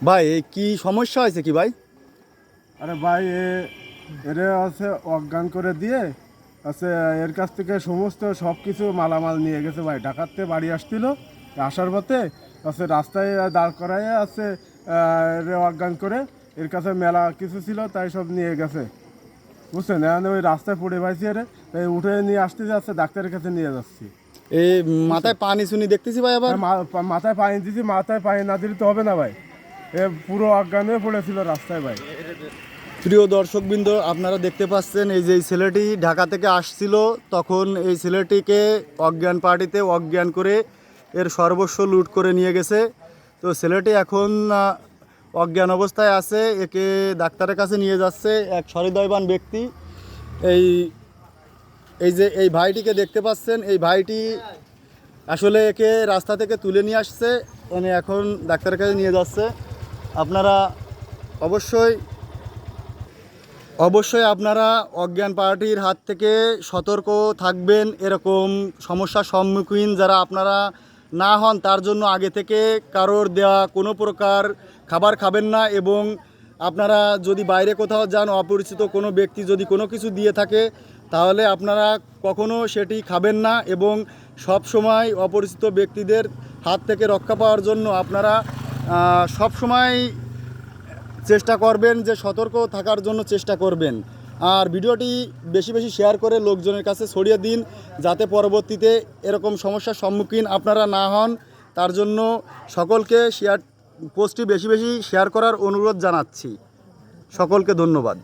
ভাই এই কি সমস্যা হয়েছে কি ভাই? আরে ভাই এরে আছে অজ্ঞান করে দিয়ে আছে এর কাছ থেকে সমস্ত সব কিছু মালামাল নিয়ে গেছে ভাই। ঢাকাতে বাড়ি আসছিল, আসার পথে আছে রাস্তায় দাঁড় করায় আছে এরে অজ্ঞান করে এর কাছে মেলা কিছু ছিল তাই সব নিয়ে গেছে, বুঝছেন? এখন ওই রাস্তায় পড়ে পাইছি এরে, তাই উঠে নিয়ে আসতে যাচ্ছে, ডাক্তারের কাছে নিয়ে যাচ্ছি। এই মাথায় পানি শুনি দেখতেছি ভাই আবার। হ্যাঁ, মাথায় পানি দিছি, মাথায় পানি না দিলে তো হবে না ভাই। এ পুরো অজ্ঞান হয়ে পড়েছিল রাস্তায় ভাই। প্রিয় দর্শকবৃন্দ, আপনারা দেখতে পাচ্ছেন এই যে এই ছেলেটি ঢাকা থেকে আসছিল, তখন এই ছেলেটিকে অজ্ঞান পার্টিতে অজ্ঞান করে এর সর্বস্ব লুট করে নিয়ে গেছে। তো ছেলেটি এখন অজ্ঞান অবস্থায় আছে, একে ডাক্তারের কাছে নিয়ে যাচ্ছে এক সহৃদয়বান ব্যক্তি। এই এই যে এই ভাইটিকে দেখতে পাচ্ছেন, এই ভাইটি আসলে একে রাস্তা থেকে তুলে নিয়ে আসছে, মানে এখন ডাক্তারের কাছে নিয়ে যাচ্ছে। আপনারা অবশ্যই অবশ্যই আপনারা অজ্ঞান পার্টির হাত থেকে সতর্ক থাকবেন। এরকম সমস্যার সম্মুখীন যারা আপনারা না হন তার জন্য আগে থেকে কারোর দেওয়া কোনো প্রকার খাবার খাবেন না। এবং আপনারা যদি বাইরে কোথাও যান, অপরিচিত কোনো ব্যক্তি যদি কোনো কিছু দিয়ে থাকে তাহলে আপনারা কখনো সেটি খাবেন না। এবং সব সময় অপরিচিত ব্যক্তিদের হাত থেকে রক্ষা পাওয়ার জন্য আপনারা সব সময় চেষ্টা করবেন যে সতর্ক থাকার জন্য চেষ্টা করবেন। আর ভিডিওটি বেশি বেশি শেয়ার করে লোকজনের কাছে ছড়িয়ে দিন, যাতে পরবর্তীতে এরকম সমস্যার সম্মুখীন আপনারা না হন। তার জন্য সকলকে পোস্টটি বেশি বেশি শেয়ার করার অনুরোধ জানাচ্ছি। সকলকে ধন্যবাদ।